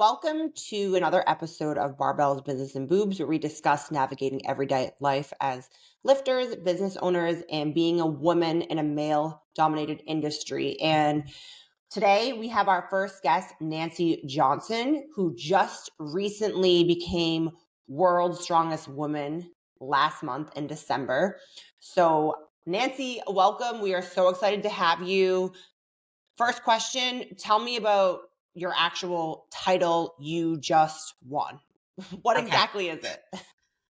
Welcome to another episode of Barbells, Business, and Boobs, where we discuss navigating everyday life as lifters, business owners, and being a woman in a male dominated industry. And today we have our first guest, Nancy Johnson, who just recently became World's Strongest Woman last month in December. So, Nancy, welcome. We are so excited to have you. First question, tell me about your actual title you just won. What Okay, exactly is it?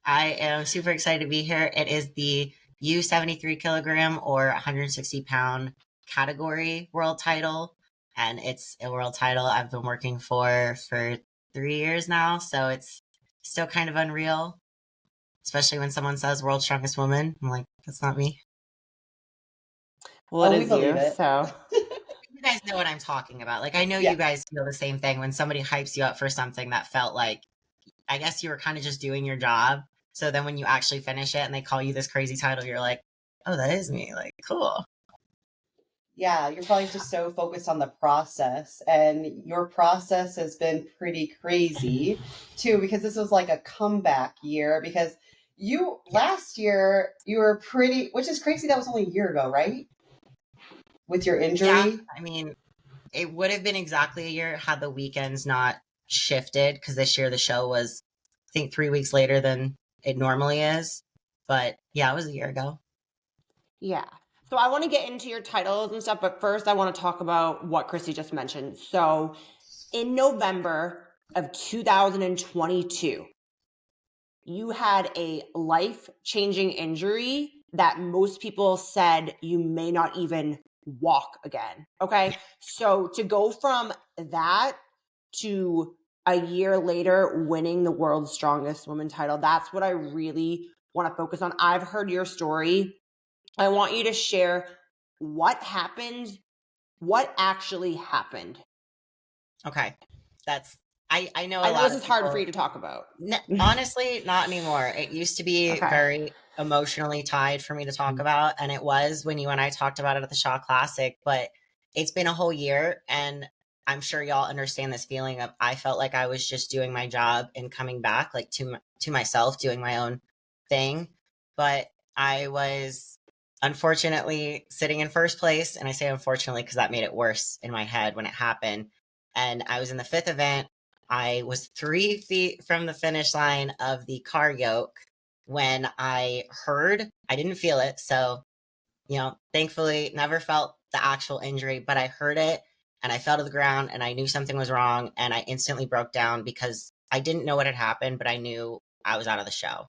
I am super excited to be here. It is the U 73 kilogram or 160-pound category world title, and it's a world title I've been working for 3 years now, so it's still kind of unreal, especially when someone says world's strongest woman. I'm like, that's not me. Well, it Oh, we is believe you. it. So, You guys know what I'm talking about. Like, I know Yeah. you guys feel the same thing when somebody hypes you up for something that felt like I guess you were kind of just doing your job. So then when you actually finish it and they call you this crazy title, you're like, oh, that is me. Like, cool. Yeah, you're probably just so focused on the process, and your process has been pretty crazy too, because this was like a comeback year. Because you Yeah. last year you were pretty, which is crazy. That was only a year ago, right? With your Yeah. injury. I mean, it would have been exactly a year had the weekends not shifted because this year the show was, I think, 3 weeks later than it normally is. But yeah, it was a year ago. yeah. So, I want to get into your titles and stuff, but first, I want to talk about what Christy just mentioned. So, in November of 2022, you had a life changing injury that most people said you may not even walk again. Okay. So to go from that to a year later winning the world's strongest woman title, that's what I really want to focus on. I've heard your story. I want you to share what happened, what actually happened. Okay. That's, I know a I know lot this of is hard for you people. to talk about. Honestly, not anymore. It used to be Okay. very emotionally tied for me to talk about, and it was when you and I talked about it at the Shaw Classic, but it's been a whole year, and I'm sure y'all understand this feeling of I felt like I was just doing my job and coming back like to myself, doing my own thing, but I was unfortunately sitting in first place, and I say unfortunately because that made it worse in my head when it happened. And I was in the fifth event. I was 3 feet from the finish line of the car yoke when I didn't feel it. So, thankfully never felt the actual injury, but I heard it and I fell to the ground and I knew something was wrong and I instantly broke down because I didn't know what had happened, but I knew I was out of the show.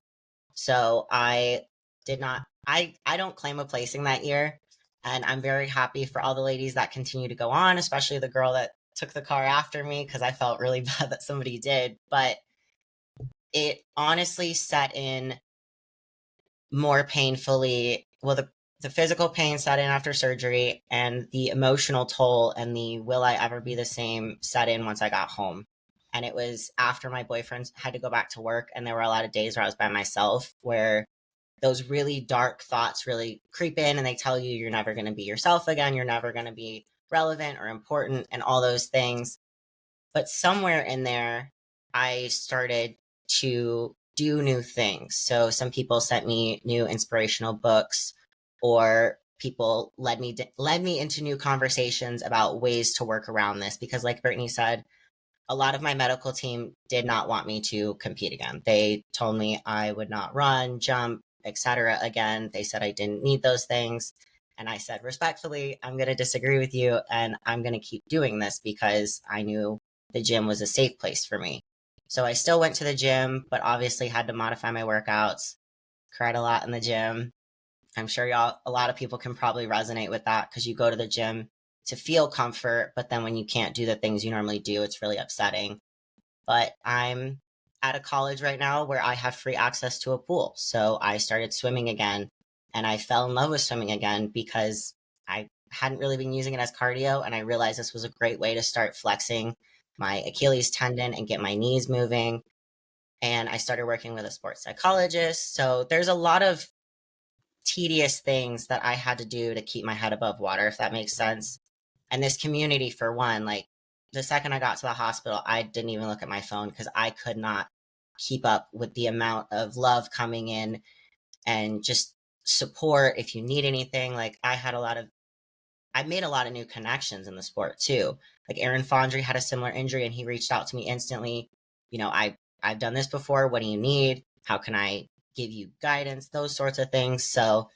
So I did not, I don't claim a placing that year. And I'm very happy for all the ladies that continue to go on, especially the girl that took the car after me because I felt really bad that somebody did. But it honestly set in more painfully. Well, the physical pain set in after surgery, and the emotional toll and the will I ever be the same set in once I got home. And it was after my boyfriend had to go back to work, and there were a lot of days where I was by myself where those really dark thoughts really creep in and they tell you you're never going to be yourself again, you're never going to be relevant or important, and all those things. But somewhere in there, I started to do new things. So some people sent me new inspirational books, or people led me into new conversations about ways to work around this. Because, like Brittany said, a lot of my medical team did not want me to compete again. They told me I would not run, jump, etc. again. They said I didn't need those things. And I said, respectfully, I'm going to disagree with you and I'm going to keep doing this because I knew the gym was a safe place for me. So I still went to the gym, but obviously had to modify my workouts, cried a lot in the gym. I'm sure a lot of people can probably resonate with that because you go to the gym to feel comfort, but then when you can't do the things you normally do, it's really upsetting. But I'm at a college right now where I have free access to a pool. So I started swimming again and I fell in love with swimming again because I hadn't really been using it as cardio. And I realized this was a great way to start flexing my Achilles tendon and get my knees moving. And I started working with a sports psychologist. So there's a lot of tedious things that I had to do to keep my head above water, if that makes sense. And this community, for one, like the second I got to the hospital, I didn't even look at my phone because I could not keep up with the amount of love coming in and just support if you need anything. Like I made a lot of new connections in the sport too. Like Aaron Fondry had a similar injury and he reached out to me instantly. I've done this before. What do you need? How can I give you guidance? Those sorts of things. So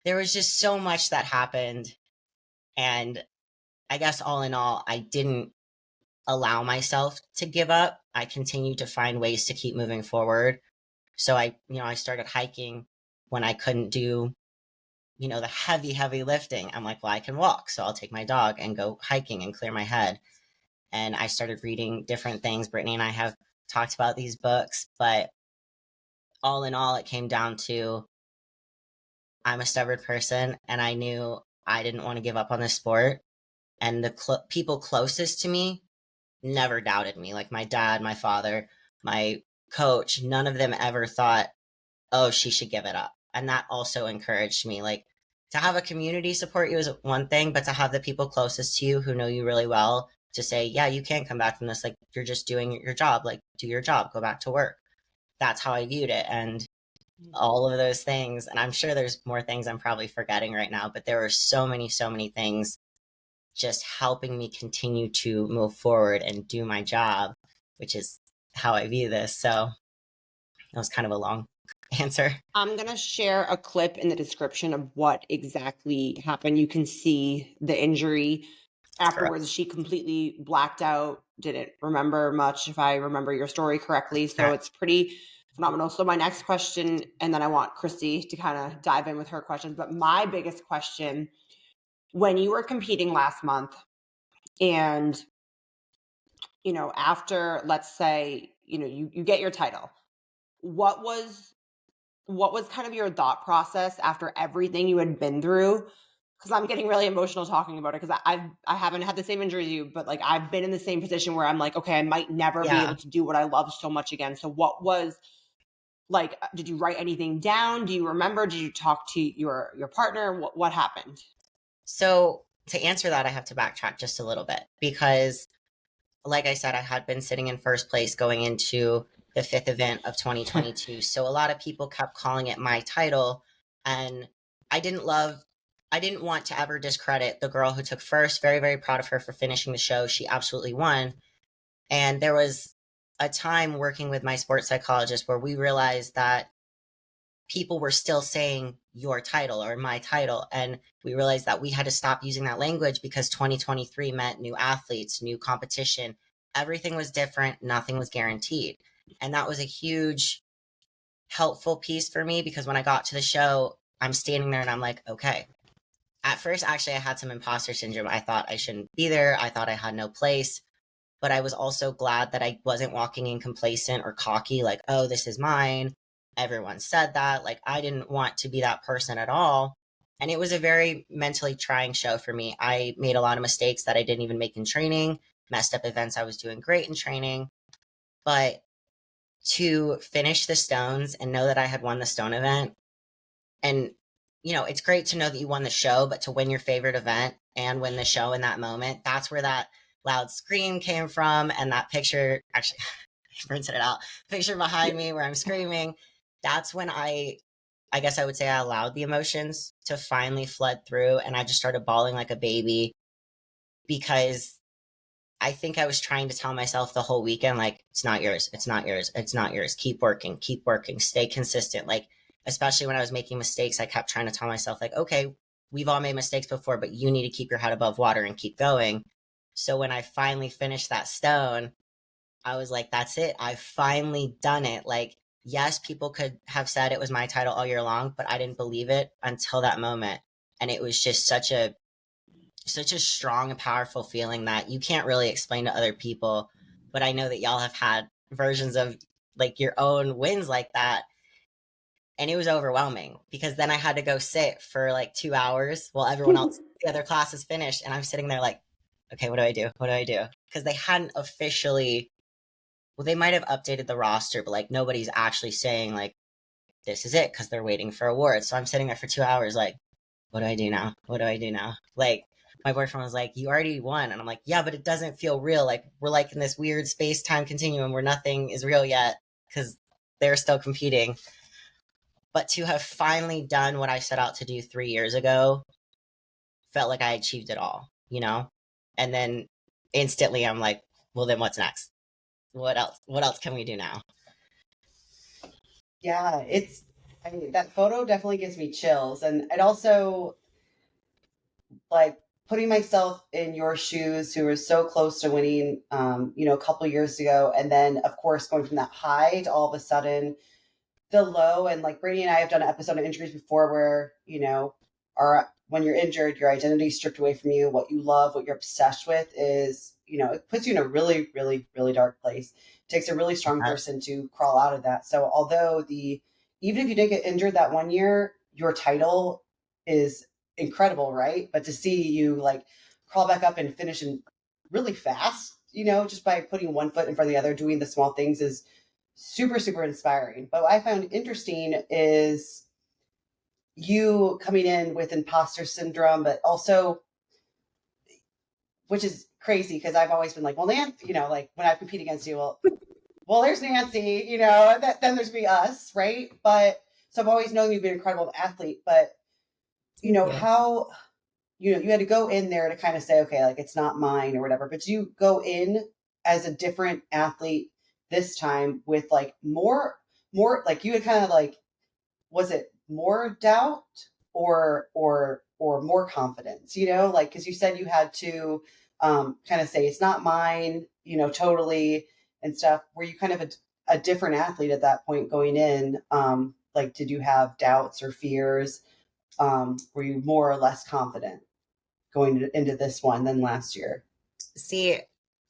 there was just so much that happened. And I guess all in all, I didn't allow myself to give up. I continued to find ways to keep moving forward. So I started hiking when I couldn't do, the heavy lifting. I'm like, well, I can walk. So I'll take my dog and go hiking and clear my head. And I started reading different things. Brittany and I have talked about these books, but all in all, it came down to I'm a stubborn person and I knew I didn't want to give up on this sport. And the people closest to me never doubted me. Like my dad, my father, my coach, none of them ever thought, oh, she should give it up. And that also encouraged me. Like to have a community support you is one thing, but to have the people closest to you who know you really well to say, yeah, you can come back from this. Like you're just doing your job. Like do your job, go back to work. That's how I viewed it. And all of those things. And I'm sure there's more things I'm probably forgetting right now, but there were so many things just helping me continue to move forward and do my job, which is how I view this. So that was kind of a long answer. I'm going to share a clip in the description of what exactly happened. You can see the injury. Afterwards, she completely blacked out, didn't remember much, if I remember your story correctly. So it's pretty phenomenal. So my next question, and then I want Christy to kind of dive in with her questions. But my biggest question, when you were competing last month and, after, let's say, you get your title, what was kind of your thought process after everything you had been through? Because I'm getting really emotional talking about it because I haven't had the same injury as you, but like I've been in the same position where I'm like, okay, I might never be able to do what I love so much again. So what was like, did you write anything down? Do you remember? Did you talk to your partner? What happened? So to answer that, I have to backtrack just a little bit because like I said, I had been sitting in first place going into the fifth event of 2022. So a lot of people kept calling it my title. And I didn't want to ever discredit the girl who took first. Very, very proud of her for finishing the show. She absolutely won. And there was a time working with my sports psychologist where we realized that people were still saying your title or my title. And we realized that we had to stop using that language because 2023 meant new athletes, new competition. Everything was different. Nothing was guaranteed. And that was a huge helpful piece for me because when I got to the show, I'm standing there and I'm like, okay. At first, actually, I had some imposter syndrome. I thought I shouldn't be there. I thought I had no place. But I was also glad that I wasn't walking in complacent or cocky, like, oh, this is mine. Everyone said that. Like, I didn't want to be that person at all. And it was a very mentally trying show for me. I made a lot of mistakes that I didn't even make in training, messed up events I was doing great in training. But to finish the stones and know that I had won the stone event, and it's great to know that you won the show, but to win your favorite event and win the show in that moment, that's where that loud scream came from. And that picture, actually, I printed it out, picture behind me where I'm screaming. That's when I guess I would say I allowed the emotions to finally flood through. And I just started bawling like a baby because I think I was trying to tell myself the whole weekend, like, it's not yours. It's not yours. It's not yours. Keep working, stay consistent. Like, especially when I was making mistakes, I kept trying to tell myself, like, okay, we've all made mistakes before, but you need to keep your head above water and keep going. So when I finally finished that stone, I was like, that's it. I've finally done it. Like, yes, people could have said it was my title all year long, but I didn't believe it until that moment. And it was just such a strong and powerful feeling that you can't really explain to other people. But I know that y'all have had versions of like your own wins like that. And it was overwhelming because then I had to go sit for like 2 hours while everyone else, the other class is finished. And I'm sitting there like, okay, what do I do? What do I do? Because they hadn't officially, well, they might have updated the roster, but like nobody's actually saying like, this is it because they're waiting for awards. So I'm sitting there for 2 hours like, what do I do now? What do I do now? Like, my boyfriend was like, you already won. And I'm like, yeah, but it doesn't feel real. Like, we're like in this weird space-time continuum where nothing is real yet because they're still competing. But to have finally done what I set out to do 3 years ago felt like I achieved it all, you know? And then instantly I'm like, well, then what's next? What else? What else can we do now? Yeah, I mean, that photo definitely gives me chills. And it also, like, putting myself in your shoes, who were so close to winning, a couple years ago. And then, of course, going from that high to all of a sudden the low. And like Brittany and I have done an episode of injuries before where, when you're injured, your identity is stripped away from you. What you love, what you're obsessed with is, it puts you in a really, really, really dark place. It takes a really strong person to crawl out of that. So although even if you didn't get injured that one year, your title is incredible, right? But to see you like crawl back up and finish in really fast, just by putting one foot in front of the other, doing the small things is super, super inspiring. But what I found interesting is you coming in with imposter syndrome, but also, which is crazy because I've always been like, well, Nancy, like when I compete against you, well, there's Nancy, then there's me, us, right? But so I've always known you've been an incredible athlete, but how, you had to go in there to kind of say, okay, like it's not mine or whatever, but you go in as a different athlete this time with like more, like you had kind of like, was it more doubt or more confidence, like, cause you said you had to kind of say, it's not mine, totally and stuff. Were you kind of a different athlete at that point going in? Like, did you have doubts or fears? Were you more or less confident going into this one than last year? See,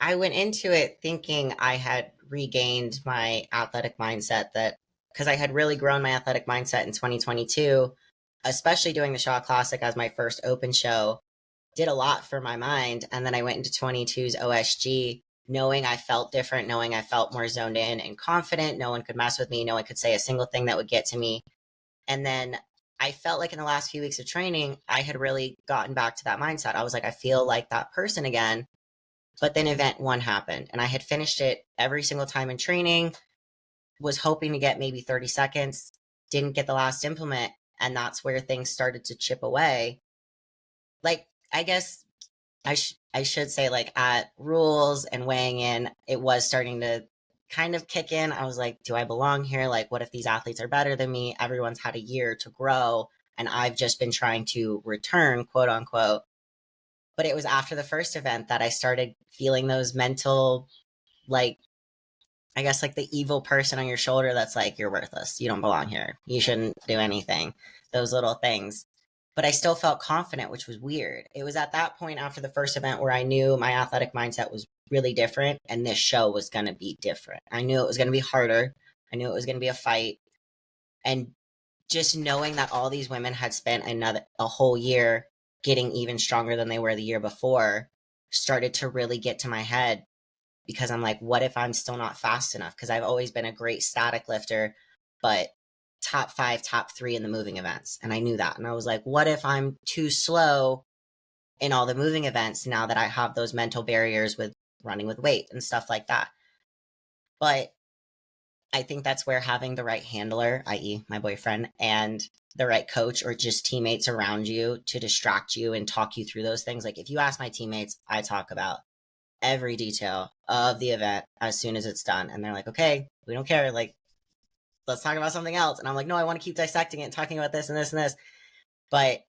I went into it thinking I had regained my athletic mindset, that because I had really grown my athletic mindset in 2022, especially doing the Shaw Classic as my first open show, did a lot for my mind. And then I went into 22's OSG knowing I felt different, knowing I felt more zoned in and confident. No one could mess with me. No one could say a single thing that would get to me. And then I felt like in the last few weeks of training, I had really gotten back to that mindset. I was like, I feel like that person again. But then event one happened and I had finished it every single time in training, was hoping to get maybe 30 seconds, didn't get the last implement. And that's where things started to chip away. Like, I guess I should say, like, at rules and weighing in, it was starting to kind of kick in. I was like, do I belong here? Like, what if these athletes are better than me? Everyone's had a year to grow and I've just been trying to return, quote unquote. But it was after the first event that I started feeling those mental, like, I guess, like the evil person on your shoulder that's like, you're worthless. You don't belong here. You shouldn't do anything. Those little things. But I still felt confident, which was weird. It was at that point after the first event where I knew my athletic mindset was really different and this show was going to be different. I knew it was going to be harder. I knew it was going to be a fight. And just knowing that all these women had spent a whole year getting even stronger than they were the year before started to really get to my head, because I'm like, what if I'm still not fast enough? Because I've always been a great static lifter, but top 5, top 3 in the moving events. And I knew that. And I was like, what if I'm too slow in all the moving events now that I have those mental barriers with running with weight and stuff like that? But I think that's where having the right handler, i.e. my boyfriend, and the right coach or just teammates around you to distract you and talk you through those things. Like, if you ask my teammates, I talk about every detail of the event as soon as it's done. And they're like, okay, we don't care. Like, let's talk about something else. And I'm like, no, I want to keep dissecting it and talking about this and this and this. But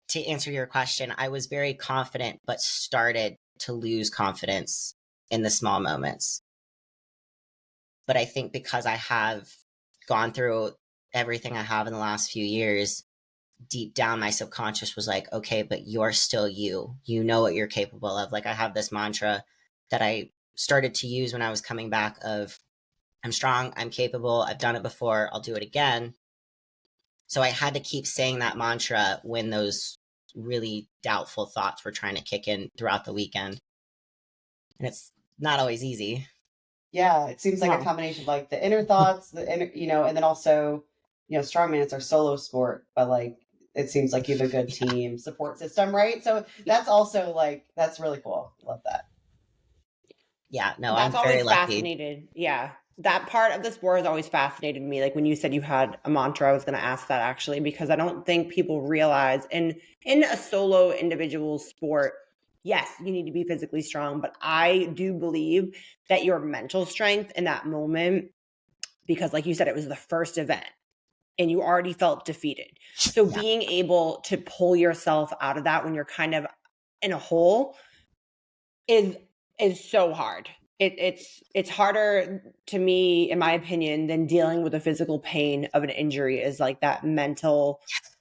to answer your question, I was very confident, but started to lose confidence in the small moments. But I think because I have gone through everything I have in the last few years, deep down, my subconscious was like, okay, but you're still you. You know what you're capable of. Like, I have this mantra that I started to use when I was coming back of, I'm strong, I'm capable, I've done it before, I'll do it again. So I had to keep saying that mantra when those really doubtful thoughts were trying to kick in throughout the weekend. And it's not always easy. Yeah, it seems like No. a combination of like the inner thoughts, the inner, and then also, strongman, it's our solo sport, but like it seems like you have a good team support system, right? So that's also like, that's really cool. Love that. Yeah, no, I'm That's very always lucky. fascinated. Yeah. That part of the sport has always fascinated me. Like when you said you had a mantra, I was going to ask that actually, because I don't think people realize in a solo individual sport, yes, you need to be physically strong, but I do believe that your mental strength in that moment, because like you said, it was the first event and you already felt defeated. So Yeah. being able to pull yourself out of that when you're kind of in a hole is so hard. It's harder to me, in my opinion, than dealing with the physical pain of an injury. Is like that mental.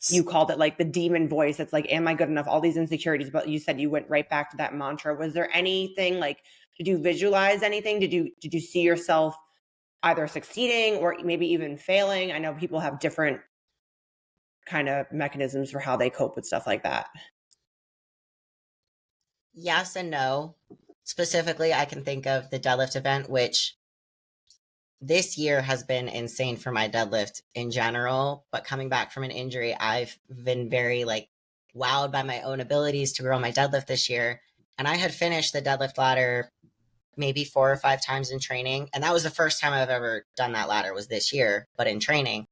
You called it like the demon voice. It's like, am I good enough? All these insecurities. But you said you went right back to that mantra. Was there anything like? Did you visualize anything? Did you see yourself either succeeding or maybe even failing? I know people have different kind of mechanisms for how they cope with stuff like that. Yes and no. Specifically, I can think of the deadlift event, which this year has been insane for my deadlift in general. But coming back from an injury, I've been very like wowed by my own abilities to grow my deadlift this year. And I had finished the deadlift ladder maybe 4 or 5 times in training. And that was the first time I've ever done that ladder was this year, but in training.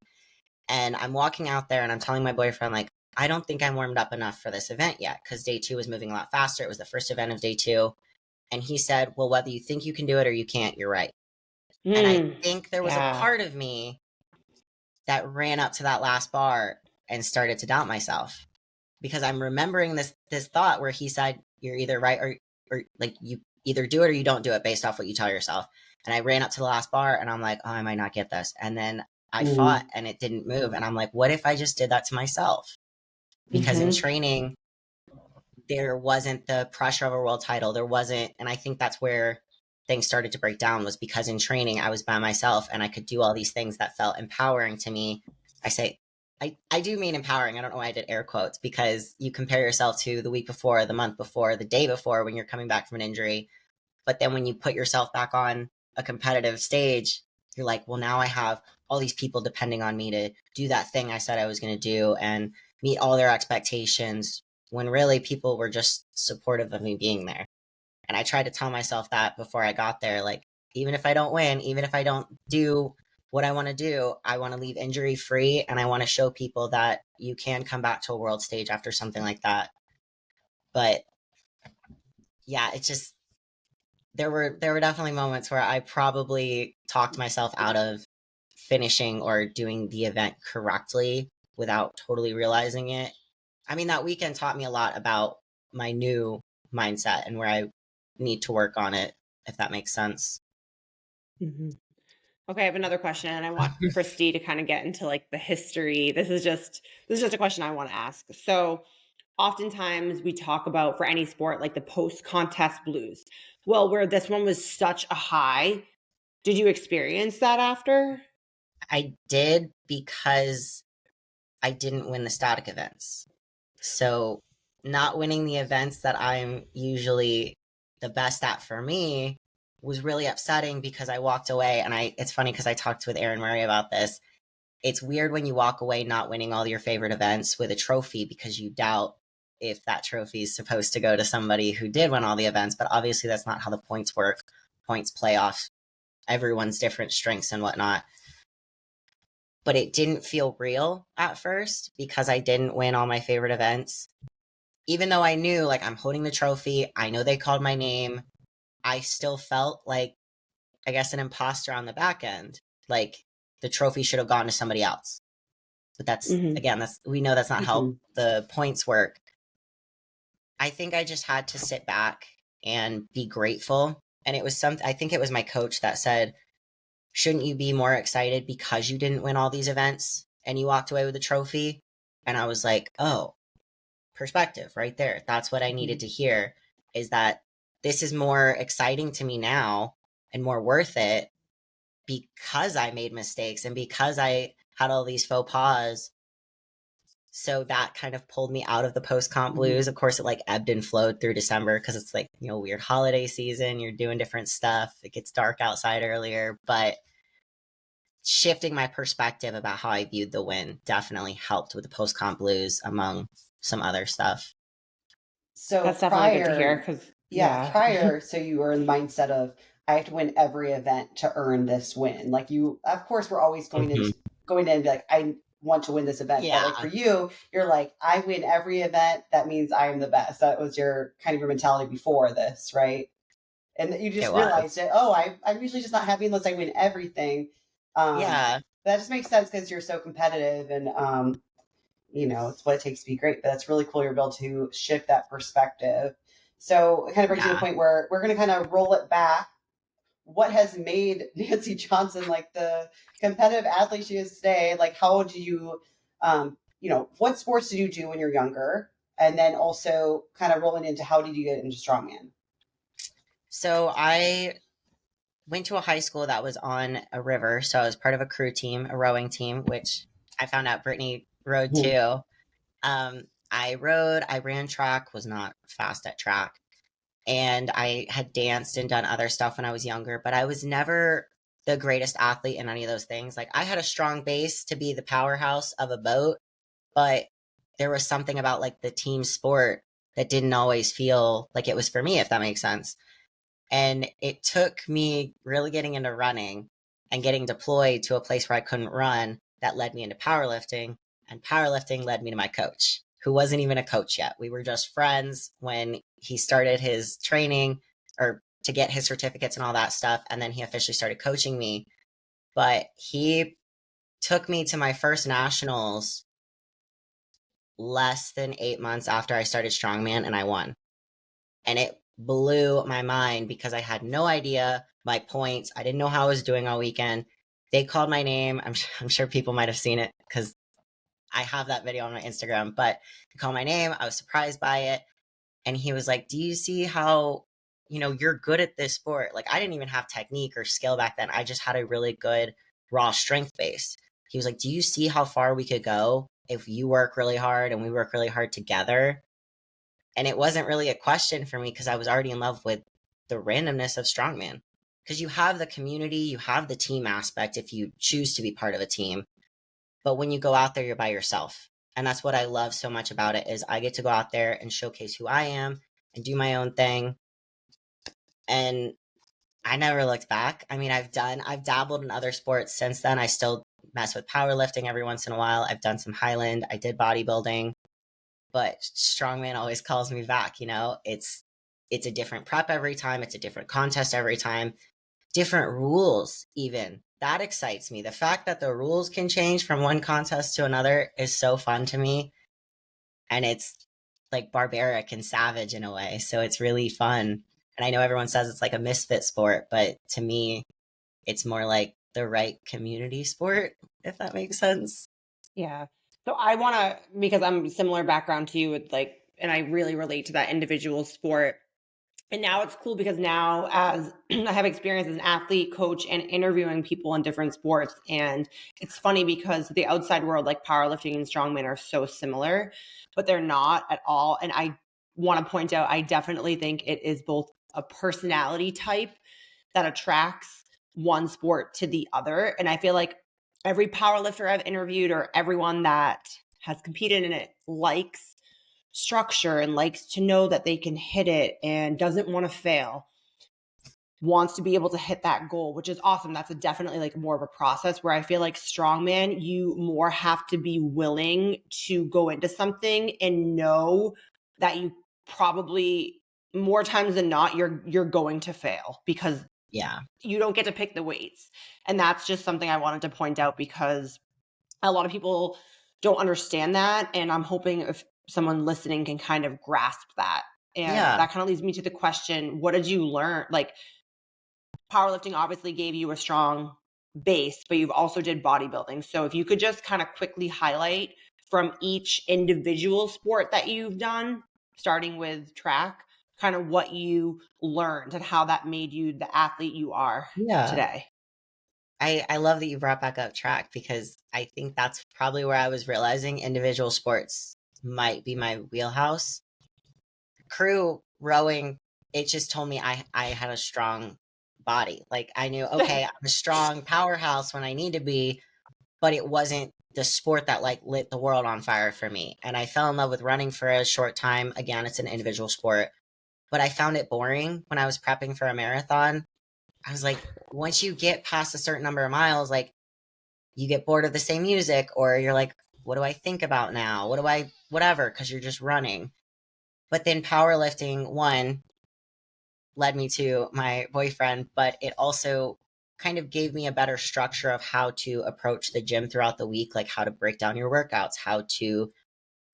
And I'm walking out there and I'm telling my boyfriend, like, I don't think I'm warmed up enough for this event yet because day 2 was moving a lot faster. It was the first event of day 2. And he said, well, whether you think you can do it or you can't, you're right. And I think there was a Yeah. part of me that ran up to that last bar and started to doubt myself because I'm remembering this thought where he said, you're either right or like you either do it or you don't do it based off what you tell yourself. And I ran up to the last bar and I'm like, oh, I might not get this. And then I fought and it didn't move. And I'm like, what if I just did that to myself? Because in training, there wasn't the pressure of a world title. There wasn't, and I think that's where things started to break down was because in training, I was by myself and I could do all these things that felt empowering to me. I do mean empowering. I don't know why I did air quotes because you compare yourself to the week before, the month before, the day before when you're coming back from an injury. But then when you put yourself back on a competitive stage, you're like, well, now I have all these people depending on me to do that thing I said I was going to do and meet all their expectations when really people were just supportive of me being there. And I tried to tell myself that before I got there, like, even if I don't win, even if I don't do what I want to do, I want to leave injury free. And I want to show people that you can come back to a world stage after something like that. But yeah, it's just, there were definitely moments where I probably talked myself out of finishing or doing the event correctly without totally realizing it. I mean, that weekend taught me a lot about my new mindset and where I need to work on it, if that makes sense. Okay, I have another question, and I want Christy to kind of get into like the history. This is just a question I want to ask. So, oftentimes we talk about for any sport like the post-contest blues. Well, where this one was such a high, did you experience that after? I did because I didn't win the static events. So, not winning the events that I'm usually the best at for me was really upsetting because I walked away and it's funny because I talked with Erin Murray about this. It's weird when you walk away not winning all your favorite events with a trophy because you doubt if that trophy is supposed to go to somebody who did win all the events, but obviously that's not how the points work. Points play off everyone's different strengths and whatnot. But it didn't feel real at first because I didn't win all my favorite events. Even though I knew, like, I'm holding the trophy, I know they called my name, I still felt like, I guess, an imposter on the back end. Like, the trophy should have gone to somebody else. But that's, again, we know that's not how the points work. I think I just had to sit back and be grateful. And it was I think it was my coach that said, shouldn't you be more excited because you didn't win all these events and you walked away with a trophy? And I was like, oh, perspective right there. That's what I needed to hear, is that this is more exciting to me now and more worth it because I made mistakes and because I had all these faux pas. So that kind of pulled me out of the post-comp blues. Of course, it like ebbed and flowed through December because it's like, weird holiday season. You're doing different stuff. It gets dark outside earlier. But shifting my perspective about how I viewed the win definitely helped with the post-comp blues, among some other stuff. So That's definitely good to hear because, yeah. prior, so you were in the mindset of I have to win every event to earn this win. Like you, of course, we're always going in and be like, I want to win this event. Yeah. But like for you, you're like, I win every event. That means I am the best. That was your kind of your mentality before this, right? And you just realized it. Oh, I'm usually just not happy unless I win everything. Yeah. That just makes sense because you're so competitive and it's what it takes to be great. But that's really cool. You're able to shift that perspective. So it kind of brings you to the point where we're going to kind of roll it back. What has made Nancy Johnson like the competitive athlete she is today? Like, how do you, what sports did you do when you're younger? And then also kind of rolling into how did you get into strongman? So I went to a high school that was on a river. So I was part of a crew team, a rowing team, which I found out Brittany rowed too. I rowed, I ran track, was not fast at track. And I had danced and done other stuff when I was younger, but I was never the greatest athlete in any of those things. Like I had a strong base to be the powerhouse of a boat, but there was something about like the team sport that didn't always feel like it was for me, if that makes sense. And it took me really getting into running and getting deployed to a place where I couldn't run that led me into powerlifting. And powerlifting led me to my coach, who wasn't even a coach yet. We were just friends when he started his training or to get his certificates and all that stuff. And then he officially started coaching me. But he took me to my first nationals less than 8 months after I started Strongman, and I won. And it blew my mind because I had no idea my points. I didn't know how I was doing all weekend. They called my name. I'm sure people might have seen it because I have that video on my Instagram, but they called my name. I was surprised by it. And he was like, do you see how, you're good at this sport? Like I didn't even have technique or skill back then. I just had a really good raw strength base. He was like, do you see how far we could go if you work really hard and we work really hard together? And it wasn't really a question for me because I was already in love with the randomness of strongman. Because you have the community, you have the team aspect if you choose to be part of a team. But when you go out there, you're by yourself. And that's what I love so much about it is I get to go out there and showcase who I am and do my own thing. And I never looked back. I mean, I've dabbled in other sports since then. I still mess with powerlifting every once in a while. I've done some Highland. I did bodybuilding. But strongman always calls me back. It's a different prep every time. It's a different contest every time, different rules. Even that excites me. The fact that the rules can change from one contest to another is so fun to me. And it's like barbaric and savage in a way. So it's really fun. And I know everyone says it's like a misfit sport, but to me, it's more like the right community sport, if that makes sense. Yeah. So I want to, because I'm similar background to you with and I really relate to that individual sport. And now it's cool because now as I have experience as an athlete, coach, and interviewing people in different sports. And it's funny because the outside world, like powerlifting and strongman, are so similar, but they're not at all. And I want to point out, I definitely think it is both a personality type that attracts one sport to the other. And I feel like every powerlifter I've interviewed or everyone that has competed in it likes structure and likes to know that they can hit it and doesn't want to fail, wants to be able to hit that goal, which is awesome. That's definitely like more of a process where I feel like strongman, you more have to be willing to go into something and know that you probably more times than not you're going to fail because you don't get to pick the weights. And that's just something I wanted to point out because a lot of people don't understand that. And I'm hoping if someone listening can kind of grasp that. And that kind of leads me to the question, what did you learn? Like powerlifting obviously gave you a strong base, but you've also did bodybuilding. So if you could just kind of quickly highlight from each individual sport that you've done, starting with track, kind of what you learned and how that made you the athlete you are today. I love that you brought back up track because I think that's probably where I was realizing individual sports might be my wheelhouse. Crew rowing, it just told me I had a strong body. Like I knew, okay, I'm a strong powerhouse when I need to be, but it wasn't the sport that like lit the world on fire for me. And I fell in love with running for a short time. Again, it's an individual sport, but I found it boring when I was prepping for a marathon. I was like, once you get past a certain number of miles, like you get bored of the same music, or you're like, what do I think about now? What do I, whatever, because you're just running. But then powerlifting, one, led me to my boyfriend, but it also kind of gave me a better structure of how to approach the gym throughout the week, like how to break down your workouts, how to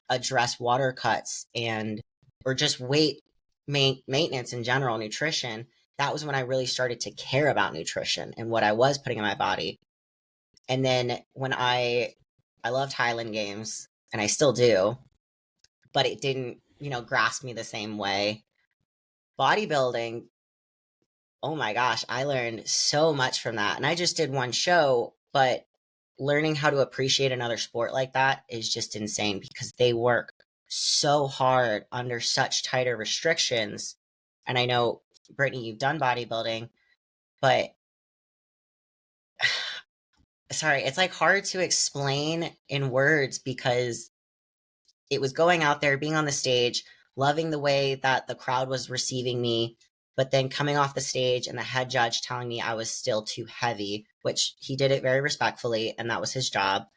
address water cuts and or just weight maintenance in general, nutrition. That was when I really started to care about nutrition and what I was putting in my body. And then when I loved Highland Games and I still do, but it didn't, grasp me the same way. Bodybuilding, oh my gosh, I learned so much from that. And I just did one show, but learning how to appreciate another sport like that is just insane because they work so hard under such tighter restrictions. And I know, Brittany, you've done bodybuilding, but sorry, it's like hard to explain in words because it was going out there, being on the stage, loving the way that the crowd was receiving me, but then coming off the stage and the head judge telling me I was still too heavy, which he did it very respectfully, and that was his job.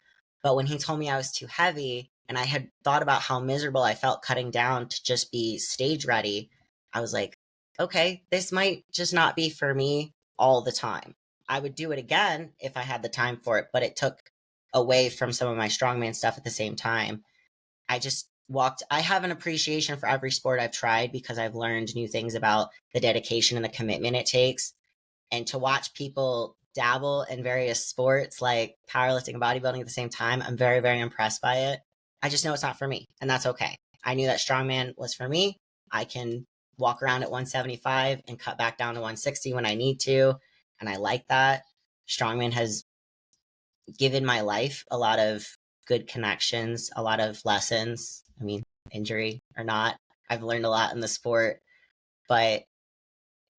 But when he told me I was too heavy, and I had thought about how miserable I felt cutting down to just be stage ready, I was like, okay, this might just not be for me all the time. I would do it again if I had the time for it, but it took away from some of my strongman stuff at the same time. I have an appreciation for every sport I've tried because I've learned new things about the dedication and the commitment it takes. And to watch people dabble in various sports like powerlifting and bodybuilding at the same time, I'm very, very impressed by it. I just know it's not for me, and that's okay. I knew that strongman was for me. I can walk around at 175 and cut back down to 160 when I need to. And I like that. Strongman has given my life a lot of good connections, a lot of lessons. I mean, injury or not, I've learned a lot in the sport, but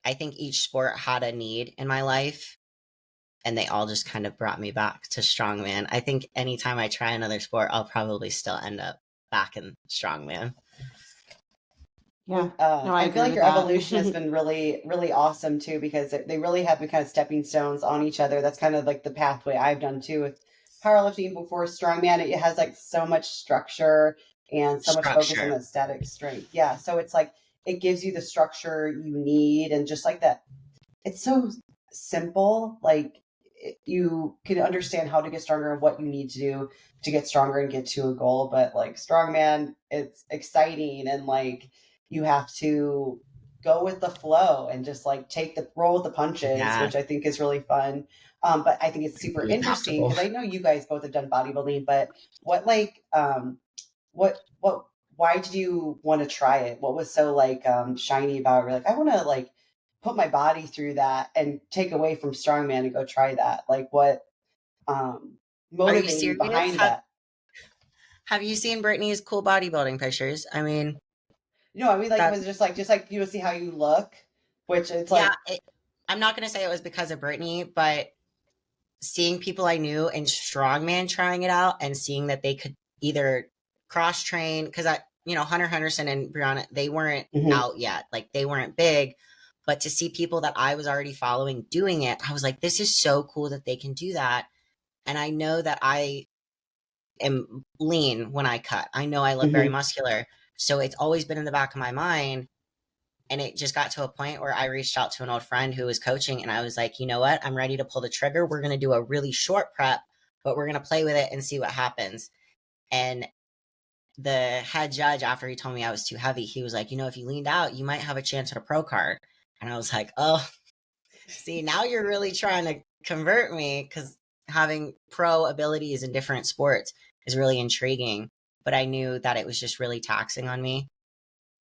I think each sport had a need in my life and they all just kind of brought me back to strongman. I think anytime I try another sport, I'll probably still end up back in strongman. Yeah. No, I feel like agree your with evolution has that. been really, really awesome too, because they really have been kind of stepping stones on each other. That's kind of like the pathway I've done too with powerlifting before strongman. It has like so much structure and so much focus on Structure. that static strength. Yeah. So it's like, it gives you the structure you need. And just like that, it's so simple. Like you can understand how to get stronger and what you need to do to get stronger and get to a goal. But like strongman, it's exciting and like you have to go with the flow and just like take the roll with the punches, Yeah. which I think is really fun. But I think it's super Be interesting adaptable. because I know you guys both have done bodybuilding, but what like what why did you want to try it? What was so like shiny about it? We're like, I want to like put my body through that and take away from strongman and go try that. Like what Are you motivated you serious? behind that? Have you seen Brittany's cool bodybuilding pictures? I mean, You know, I mean, like, that was it just like you see how you look, which it's yeah, like, I'm not going to say it was because of Brittany, but seeing people I knew in strongman trying it out and seeing that they could either cross train because Hunter Henderson and Brianna, they weren't mhm. out yet, like they weren't big, but to see people that I was already following doing it, I was like, this is so cool that they can do that. And I know that I am lean when I cut. I know I look very Mhm. muscular, so it's always been in the back of my mind. And it just got to a point where I reached out to an old friend who was coaching and I was like, you know what? I'm ready to pull the trigger. We're going to do a really short prep, but we're going to play with it and see what happens. And the head judge, after he told me I was too heavy, he was like, if you leaned out, you might have a chance at a pro card. And I was like, oh, see, now you're really trying to convert me because having pro abilities in different sports is really intriguing. But I knew that it was just really taxing on me.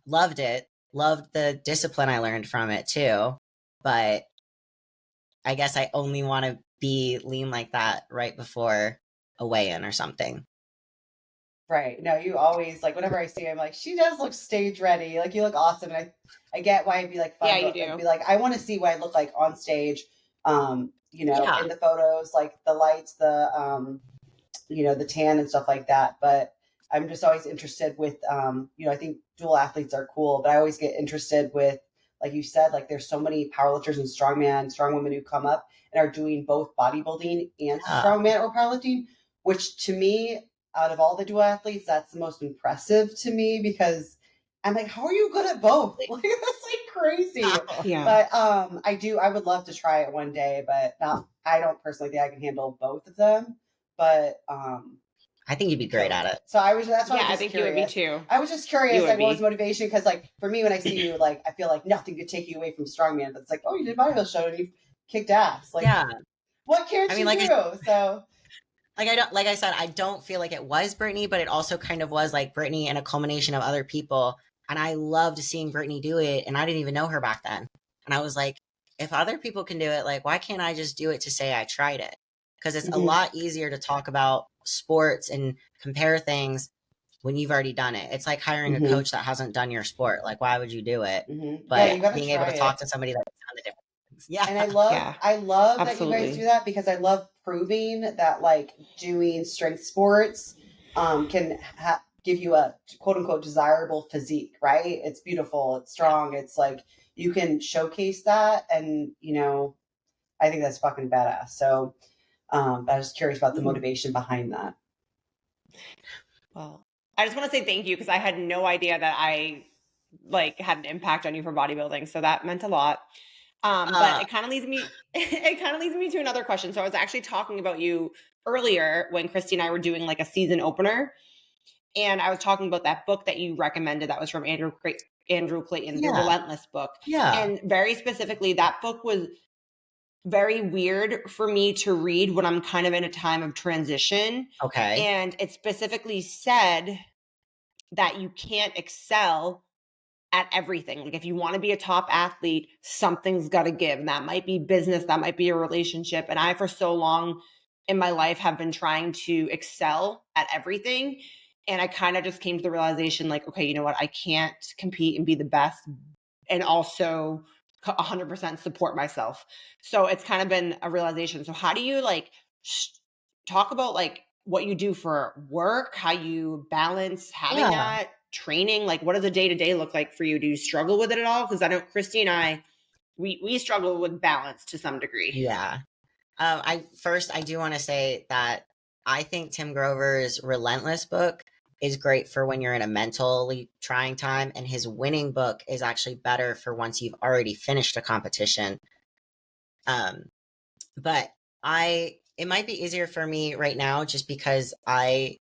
Loved it, loved the discipline I learned from it too. But I guess I only want to be lean like that right before a weigh in or something. Right. No, you always like whenever I see you, I'm like, she does look stage ready. Like you look awesome. And I get why it'd be like Yeah, fun you to do. be like, I want to see what I look like on stage. Yeah. In the photos, like the lights, the tan and stuff like that. But I'm just always interested with, I think dual athletes are cool, but I always get interested with, like you said, like there's so many powerlifters and strong women who come up and are doing both bodybuilding and Yeah. strongman or powerlifting, which to me, out of all the dual athletes, that's the most impressive to me because I'm like, how are you good at both? Like that's like crazy. Yeah. But I would love to try it one day, but I don't personally think I can handle both of them. But I think you'd be great at it. so that's why I Yeah, was I just think curious. you would be too. I was just You curious, would like, what was be. motivation? Because, like, for me, when I see you, like, I feel like nothing could take you away from strongman. But it's like, oh, you did bodybuilding show and you kicked ass. Like, Yeah. what can't I mean, you like do? So, like I said, I don't feel like it was Brittany, but it also kind of was like Brittany and a culmination of other people. And I loved seeing Brittany do it. And I didn't even know her back then. And I was like, if other people can do it, like, why can't I just do it to say I tried it? Because it's a lot easier to talk about sports and compare things when you've already done it. It's like hiring a coach that hasn't done your sport. Like, why would you do it? yeah, But you got to being able try to talk it. to somebody that's done the different things. Yeah. And Yeah, I love that you guys do absolutely. that because I love proving that like doing strength sports can give you a quote unquote desirable physique, right? It's beautiful, it's strong, it's like you can showcase that, and I think that's fucking badass. So I was curious about the motivation behind that. Well, I just want to say thank you because I had no idea that I like had an impact on you for bodybuilding, so that meant a lot. But it kind of leads me it kind of leads me to another question. So I was actually talking about you earlier when Christy and I were doing like a season opener, and I was talking about that book that you recommended that was from Andrew Clayton, the Yeah. Relentless book. Yeah. And very specifically, that book was very weird for me to read when I'm kind of in a time of transition. Okay. And it specifically said that you can't excel at everything. Like if you want to be a top athlete, something's got to give. And that might be business, that might be a relationship. And I, for so long in my life, have been trying to excel at everything. And I kind of just came to the realization like, okay, you know what? I can't compete and be the best and also 100% support myself. So it's kind of been a realization. So how do you like talk about like what you do for work, how you balance having Yeah. that training? Like what does a day-to-day look like for you? Do you struggle with it at all? Because I know Christy and I, we struggle with balance to some degree. Yeah. I do want to say that I think Tim Grover's Relentless book is great for when you're in a mentally trying time, and his winning book is actually better for once you've already finished a competition. But it might be easier for me right now just because I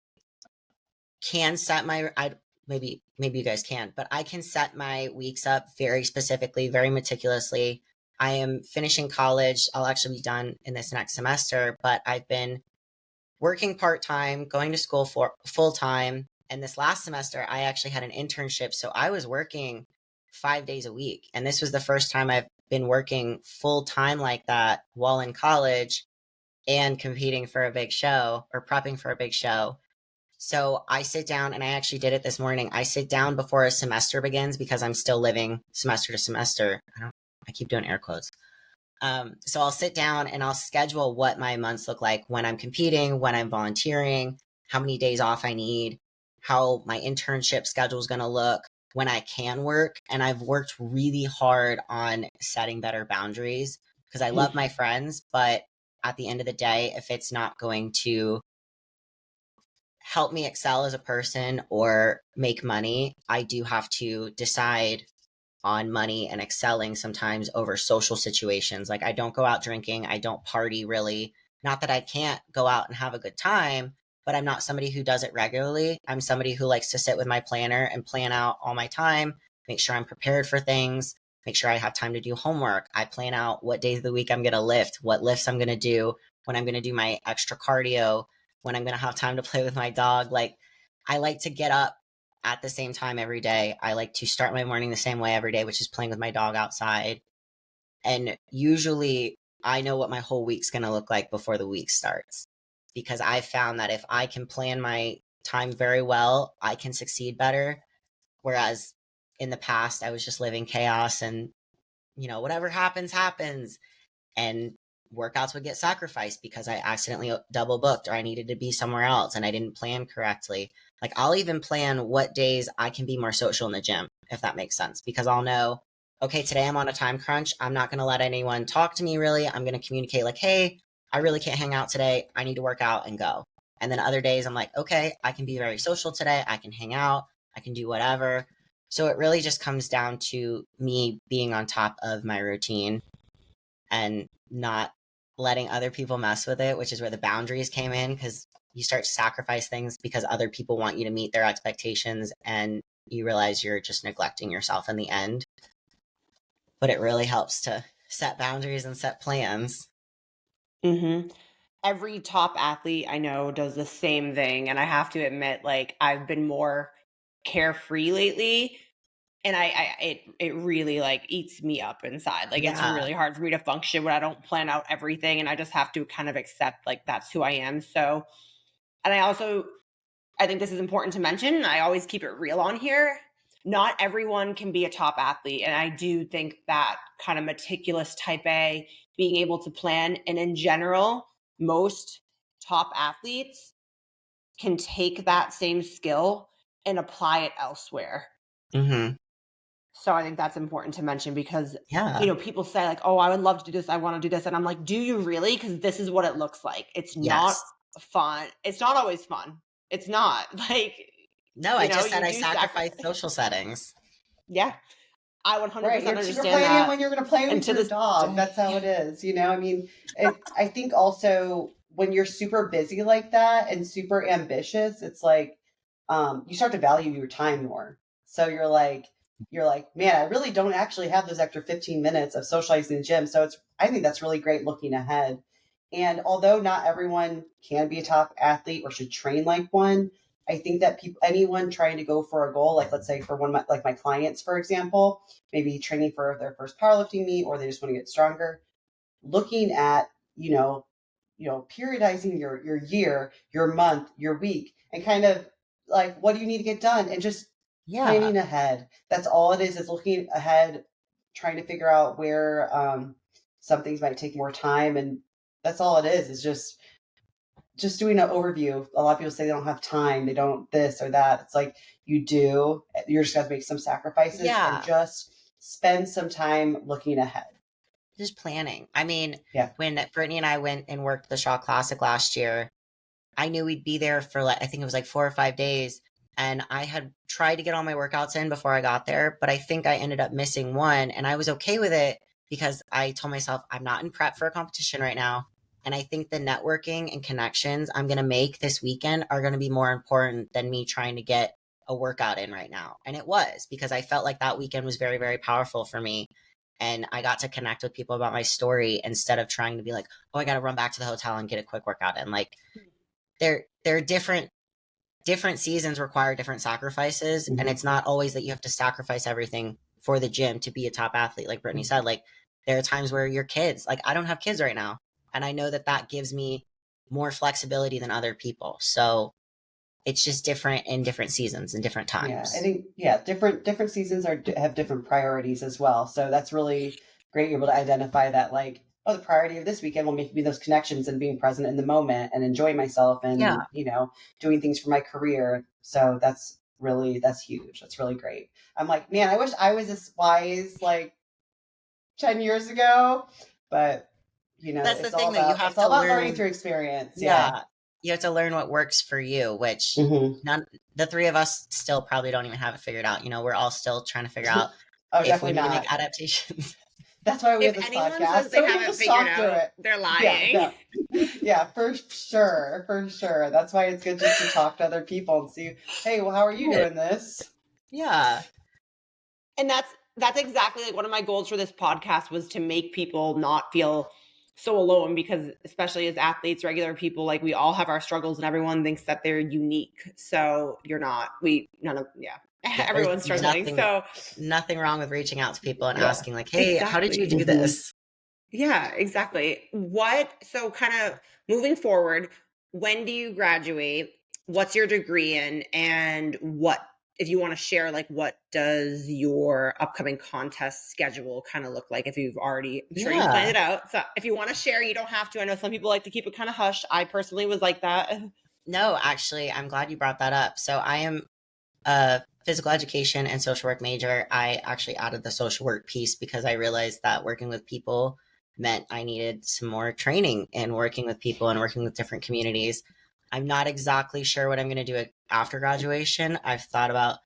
can set maybe you guys can, but I can set my weeks up very specifically, very meticulously. I am finishing college. I'll actually be done in this next semester, but I've been working part-time, going to school for full-time. And this last semester, I actually had an internship. So I was working 5 days a week. And this was the first time I've been working full-time like that while in college and competing for a big show or prepping for a big show. So I sit down, and I actually did it this morning. I sit down before a semester begins because I'm still living semester to semester. I keep doing air quotes. So I'll sit down and I'll schedule what my months look like when I'm competing, when I'm volunteering, how many days off I need, how my internship schedule is going to look, when I can work. And I've worked really hard on setting better boundaries because I love my friends, but at the end of the day, if it's not going to help me excel as a person or make money, I do have to decide on money and excelling sometimes over social situations. Like I don't go out drinking, I don't party really. Not that I can't go out and have a good time, but I'm not somebody who does it regularly. I'm somebody who likes to sit with my planner and plan out all my time, make sure I'm prepared for things, make sure I have time to do homework. I plan out what days of the week I'm going to lift, what lifts I'm going to do, when I'm going to do my extra cardio, when I'm going to have time to play with my dog. Like I like to get up at the same time every day. I like to start my morning the same way every day, which is playing with my dog outside. And usually I know what my whole week's going to look like before the week starts because I found that if I can plan my time very well, I can succeed better. Whereas in the past, I was just living chaos and, whatever happens, happens. And workouts would get sacrificed because I accidentally double booked or I needed to be somewhere else and I didn't plan correctly. Like I'll even plan what days I can be more social in the gym, if that makes sense, because I'll know, okay, today I'm on a time crunch. I'm not going to let anyone talk to me really. I'm going to communicate like, hey, I really can't hang out today. I need to work out and go. And then other days I'm like, okay, I can be very social today. I can hang out. I can do whatever. So it really just comes down to me being on top of my routine and not letting other people mess with it, which is where the boundaries came in, because you start to sacrifice things because other people want you to meet their expectations and you realize you're just neglecting yourself in the end. But it really helps to set boundaries and set plans. Mm-hmm. Every top athlete I know does the same thing. And I have to admit, like, I've been more carefree lately. And it really like eats me up inside. Like it's Yeah. really hard for me to function when I don't plan out everything and I just have to kind of accept like that's who I am. So, and I think this is important to mention. I always keep it real on here. Not everyone can be a top athlete. And I do think that kind of meticulous type A, being able to plan, and in general, most top athletes can take that same skill and apply it elsewhere. Mm-hmm. So I think that's important to mention because, Yeah. people say like, oh, I would love to do this. I want to do this. And I'm like, do you really? Because this is what it looks like. It's not Yes. fun. It's not always fun. It's not like, No, I just said you I do sacrificed social settings. Yeah. I 100% Right, you're understand planning that. it when you're going to play And with to your this dog. day, That's how it is. I mean, I think also when you're super busy like that and super ambitious, it's like you start to value your time more. So you're like, man, I really don't actually have those extra 15 minutes of socializing in the gym. So I think that's really great looking ahead. And although not everyone can be a top athlete or should train like one, I think that anyone trying to go for a goal, like let's say for one, like my clients, for example, maybe training for their first powerlifting meet, or they just want to get stronger, looking at, periodizing your year, your month, your week, and kind of like, what do you need to get done? And just Yeah. planning ahead. That's all it is looking ahead, trying to figure out where some things might take more time. And that's all it is just doing an overview. A lot of people say they don't have time, they don't this or that. It's like you do. You're just going to make some sacrifices and just spend some time looking ahead. Just planning. I mean, Yeah. When Brittany and I went and worked the Shaw Classic last year, I knew we'd be there for I think it was 4 or 5 days. And I had tried to get all my workouts in before I got there, but I think I ended up missing one. And I was okay with it because I told myself I'm not in prep for a competition right now. And I think the networking and connections I'm going to make this weekend are going to be more important than me trying to get a workout in right now. And it was, because I felt like that weekend was very, very powerful for me. And I got to connect with people about my story instead of trying to be like, oh, I got to run back to the hotel and get a quick workout in. Like they're different seasons require different sacrifices. Mm-hmm. And it's not always that you have to sacrifice everything for the gym to be a top athlete. Like Brittany said, like there are times where your kids, like I don't have kids right now. And I know that gives me more flexibility than other people. So it's just different in different seasons and different times. Yeah, I think different seasons have different priorities as well. So that's really great. You're able to identify that, like, oh, the priority of this weekend will make me those connections and being present in the moment and enjoying myself and doing things for my career. So that's huge. That's really great. I'm like, man, I wish I was as wise like 10 years ago, but that's it's the thing all that you about have it's all to about learn. learning through experience. Yeah. You have to learn what works for you, which the three of us still probably don't even have it figured out. We're all still trying to figure out if we need to make adaptations. That's why we have if this anyone podcast. says they haven't figured out, they're lying. Yeah, for sure. That's why it's good just to talk to other people and see, hey, well, how are you doing this? Yeah. And that's exactly like one of my goals for this podcast was to make people not feel so alone, because especially as athletes, regular people, like we all have our struggles and everyone thinks that they're unique. So you're not. Everyone's struggling. Nothing wrong with reaching out to people and asking like, hey, how did you do this? Yeah, exactly. So kind of moving forward, when do you graduate? what's your degree in, and what, if you want to share, like, what does your upcoming contest schedule kind of look like? If you've already, I'm sure you've planned it out. So if you want to share, you don't have to. I know some people like to keep it kind of hush. I personally was like that. No, actually, I'm glad you brought that up. So I am a physical education and social work major. I actually added the social work piece because I realized that working with people meant I needed some more training in working with people and working with different communities. I'm not exactly sure what I'm going to do after graduation. I've thought about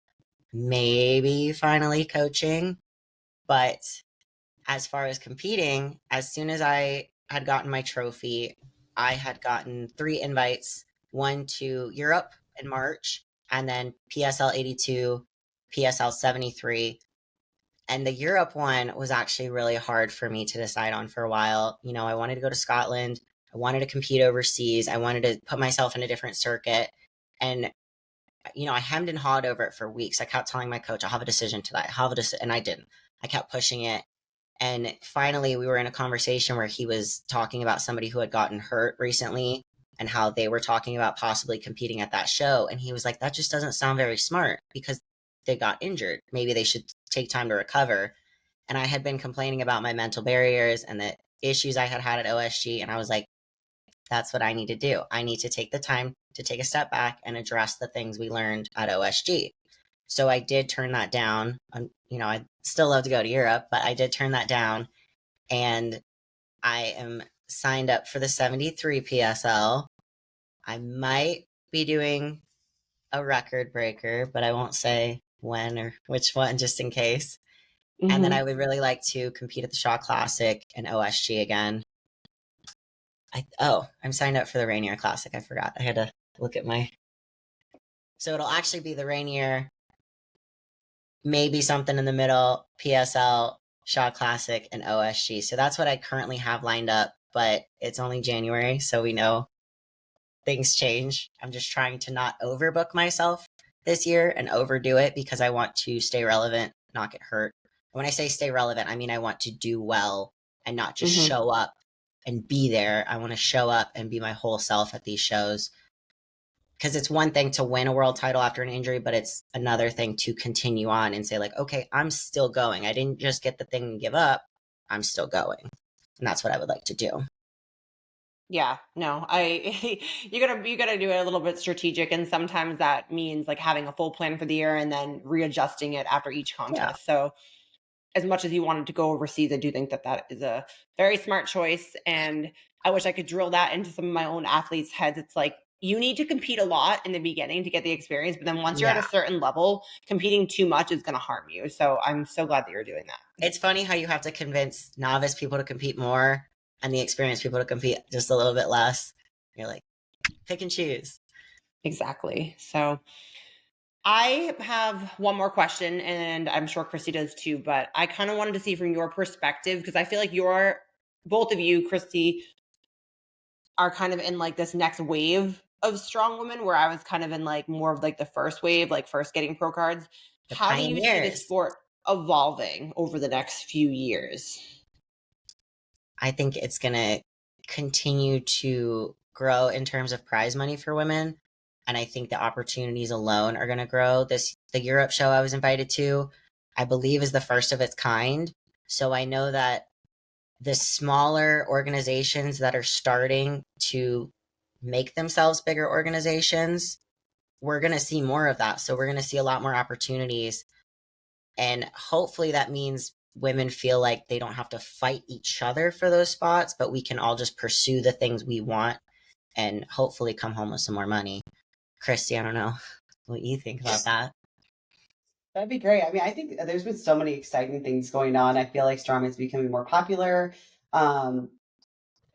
maybe finally coaching, but as far as competing, as soon as I had gotten my trophy, I had gotten 3 invites, one to Europe in March, and then PSL 82, PSL 73. And the Europe one was actually really hard for me to decide on for a while. You know, I wanted to go to Scotland. I wanted to compete overseas. I wanted to put myself in a different circuit. And, you know, I hemmed and hawed over it for weeks. I kept telling my coach, I'll have a decision today. And I didn't. I kept pushing it. And finally, we were in a conversation where he was talking about somebody who had gotten hurt recently and how they were talking about possibly competing at that show. And he was like, that just doesn't sound very smart because they got injured. Maybe they should take time to recover. And I had been complaining about my mental barriers and the issues I had had at OSG. And I was like, that's what I need to do. I need to take the time to take a step back and address the things we learned at OSG. So I did turn that down. You know, I'd still love to go to Europe, but I did turn that down. And I am signed up for the 73 PSL. I might be doing a record breaker, but I won't say when or which one just in case. Mm-hmm. And then I would really like to compete at the Shaw Classic and OSG again. I'm signed up for the Rainier Classic. I forgot. I had to look at my... So it'll actually be the Rainier, maybe something in the middle, PSL, Shaw Classic, and OSG. So that's what I currently have lined up, but it's only January, so we know things change. I'm just trying to not overbook myself this year and overdo it because I want to stay relevant, not get hurt. When I say stay relevant, I mean I want to do well and not just show up and be there. I want to show up and be my whole self at these shows. Because it's one thing to win a world title after an injury, but it's another thing to continue on and say, like, okay, I'm still going. I didn't just get the thing and give up. I'm still going. And that's what I would like to do. Yeah, no, you gotta do it a little bit strategic, and sometimes that means like having a full plan for the year and then readjusting it after each contest. Yeah. So as much as you wanted to go overseas, I do think that is a very smart choice. And I wish I could drill that into some of my own athletes' heads. It's like, you need to compete a lot in the beginning to get the experience. But then once you're at a certain level, competing too much is going to harm you. So I'm so glad that you're doing that. It's funny how you have to convince novice people to compete more and the experienced people to compete just a little bit less. You're like, pick and choose. Exactly. So I have one more question, and I'm sure Christy does too, but I kind of wanted to see from your perspective, because I feel like both of you, Christy, are kind of in like this next wave of strong women, where I was kind of in like more of like the first wave, like first getting pro cards. How do you see the sport evolving over the next few years? I think it's going to continue to grow in terms of prize money for women. And I think the opportunities alone are going to grow. The Europe show I was invited to, I believe, is the first of its kind. So I know that the smaller organizations that are starting to make themselves bigger organizations, we're going to see more of that. So we're going to see a lot more opportunities. And hopefully that means women feel like they don't have to fight each other for those spots, but we can all just pursue the things we want and hopefully come home with some more money. Christy, I don't know what you think about that. That'd be great. I mean, I think there's been so many exciting things going on. I feel like strongman is becoming more popular,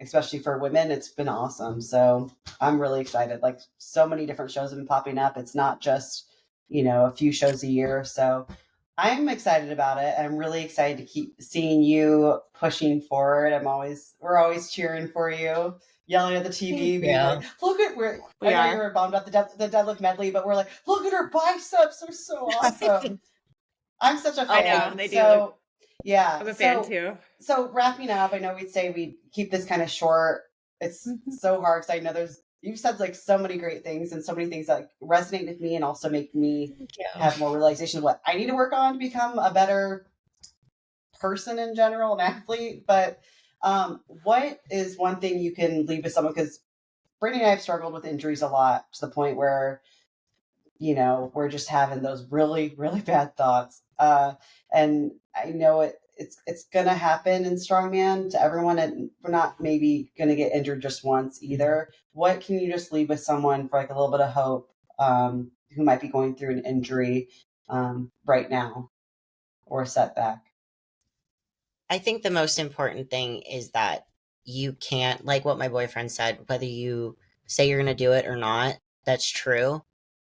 especially for women. It's been awesome. So I'm really excited. Like, so many different shows have been popping up. It's not just, a few shows a year. So I'm excited about it. I'm really excited to keep seeing you pushing forward. We're always cheering for you, yelling at the TV, being like, look at I know you were bummed about the deadlift medley, but we're like, look at her biceps. They're so awesome. I'm such a fan. I know, they do. Yeah. I'm a fan too. So wrapping up, I know we'd say we'd keep this kind of short. It's so hard because I know there's you've said like so many great things and so many things that resonate with me and also make me have more realization of what I need to work on to become a better person in general, an athlete. But what is one thing you can leave with someone? Because Brittany and I have struggled with injuries a lot to the point where, you know, we're just having those really, really bad thoughts. And I know it's going to happen in strongman to everyone, and we're not maybe going to get injured just once either. What can you just leave with someone for like a little bit of hope, who might be going through an injury right now or a setback? I think the most important thing is that you can't, like what my boyfriend said, whether you say you're going to do it or not, that's true.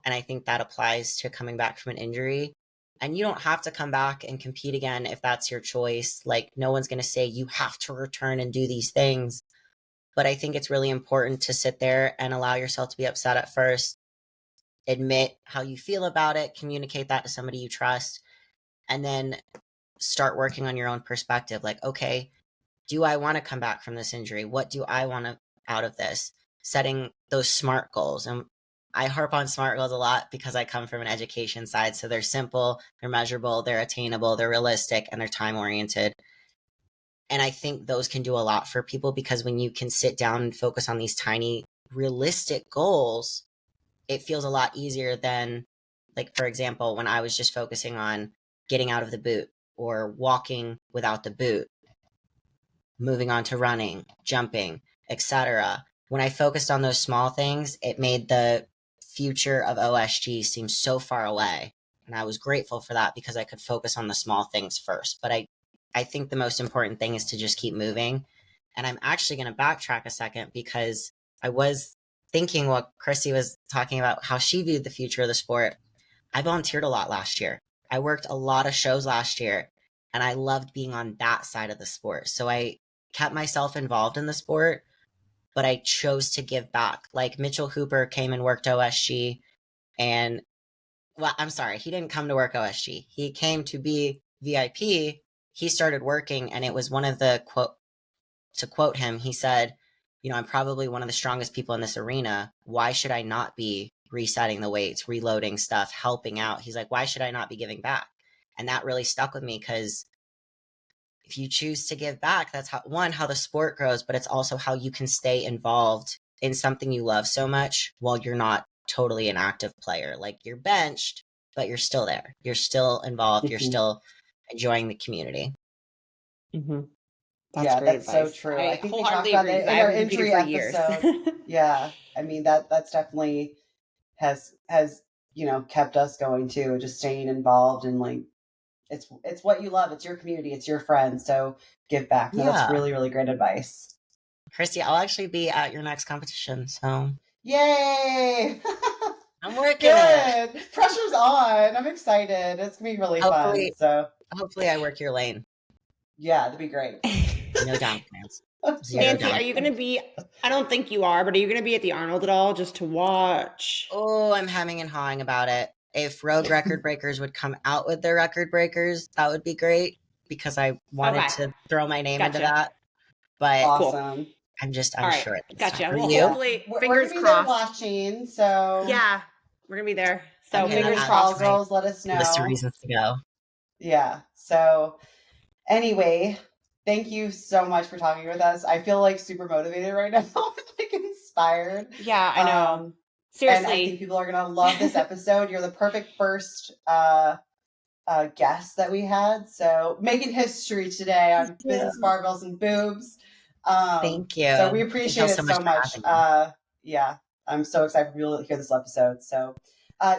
And I think that applies to coming back from an injury. And you don't have to come back and compete again if that's your choice. Like, no one's going to say you have to return and do these things. But I think it's really important to sit there and allow yourself to be upset at first, admit how you feel about it, communicate that to somebody you trust, and then start working on your own perspective. Like, okay, do I want to come back from this injury? What do I want out of this? Setting those SMART goals. And I harp on SMART goals a lot because I come from an education side. So they're simple, they're measurable, they're attainable, they're realistic, and they're time oriented. And I think those can do a lot for people, because when you can sit down and focus on these tiny, realistic goals, it feels a lot easier than, like, for example, when I was just focusing on getting out of the boot or walking without the boot, moving on to running, jumping, etc. When I focused on those small things, it made the future of OSG seem so far away. And I was grateful for that because I could focus on the small things first. But I think the most important thing is to just keep moving. And I'm actually going to backtrack a second, because I was thinking what Chrissy was talking about, how she viewed the future of the sport. I volunteered a lot last year. I worked a lot of shows last year, and I loved being on that side of the sport. So I kept myself involved in the sport, but I chose to give back. Like Mitchell Hooper came and worked OSG, and, well, I'm sorry, he didn't come to work OSG. He came to be VIP. He started working, and it was one of the to quote him, he said, you know, I'm probably one of the strongest people in this arena. Why should I not be resetting the weights, reloading stuff, helping out? He's like, why should I not be giving back? And that really stuck with me, because if you choose to give back, that's how the sport grows, but it's also how you can stay involved in something you love so much while you're not totally an active player. Like, you're benched, but you're still there. You're still involved. You're still enjoying the community. Mm-hmm. That's great advice. So true. I think we talked about that in our injury episode. Yeah. I mean, that's definitely has, you know, kept us going too, just staying involved, and like, it's what you love. It's your community. It's your friends. So give back. No, that's really, really great advice. Christy, I'll actually be at your next competition. So yay! I'm working it. Pressure's on. I'm excited. It's gonna be really fun. So hopefully I work your lane. Yeah, that'd be great. No down plans. Nancy, are you going to be, I don't think you are, but are you going to be at the Arnold at all just to watch? Oh, I'm hemming and hawing about it. If Rogue Record Breakers would come out with their record breakers, that would be great, because I wanted to throw my name into that. But awesome. I'm just unsure. Right. Gotcha. Well, you? hopefully, fingers crossed. There watching, so yeah, we're gonna be there. So okay, fingers crossed, girls. Let us know. List of reasons to go. Yeah. So anyway, thank you so much for talking with us. I feel like super motivated right now, like inspired. Yeah, I know. Seriously, and I think people are gonna love this episode. You're the perfect first guest that we had. So making history today on business barbells and boobs. Thank you. So we appreciate it so much. Yeah, I'm so excited for people to hear this episode. So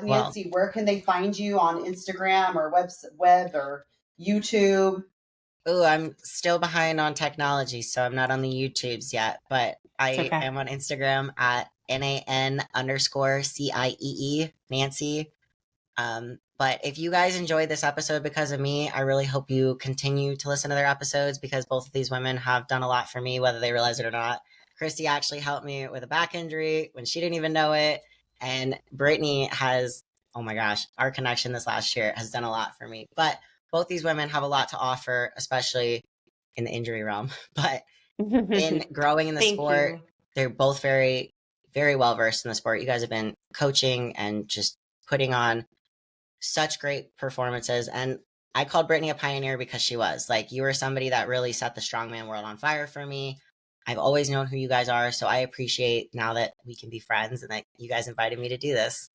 Nancy, where can they find you on Instagram or web or YouTube? Oh, I'm still behind on technology, so I'm not on the YouTubes yet, but I am on Instagram at NAN_CIEE, Nancy. But if you guys enjoyed this episode because of me, I really hope you continue to listen to their episodes, because both of these women have done a lot for me, whether they realize it or not. Christy actually helped me with a back injury when she didn't even know it. And Brittany has, oh my gosh, our connection this last year has done a lot for me. But both these women have a lot to offer, especially in the injury realm. But in growing in the sport, they're both very, very well versed in the sport. You guys have been coaching and just putting on such great performances. And I called Brittany a pioneer because she was. Like, you were somebody that really set the strongman world on fire for me. I've always known who you guys are, so I appreciate now that we can be friends and that you guys invited me to do this.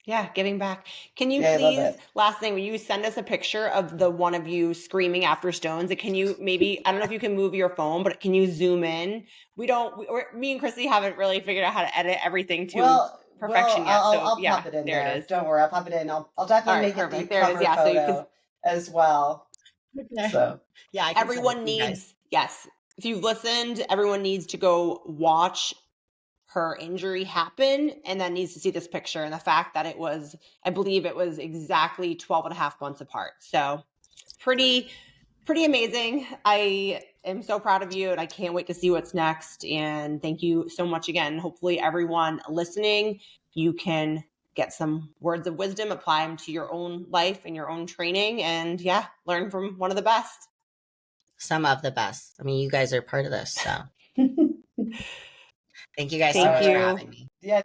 Yeah, giving back. Can you Yeah, I love please, it. last thing, will you send us a picture of the one of you screaming after stones? And can you maybe, I don't know if you can move your phone, but can you zoom in? Me and Chrissy haven't really figured out how to edit everything to perfection yet. So I'll yeah, pop it in there it there. is. Don't worry, I'll pop it in. I'll All definitely right, make it the perfect. There it is. cover Yeah, so you can, photo as well. Okay. So Yeah, I can send it everyone to you guys. needs, yes, if you've listened, everyone needs to go watch her injury happen and then needs to see this picture and the fact that it was, I believe it was exactly 12 and a half months apart. So pretty amazing. I am so proud of you and I can't wait to see what's next. And thank you so much again. Hopefully everyone listening, you can get some words of wisdom, apply them to your own life and your own training, and yeah, learn from one of the best. Some of the best. I mean, you guys are part of this, so thank you guys so Thank much for you. having me. yeah.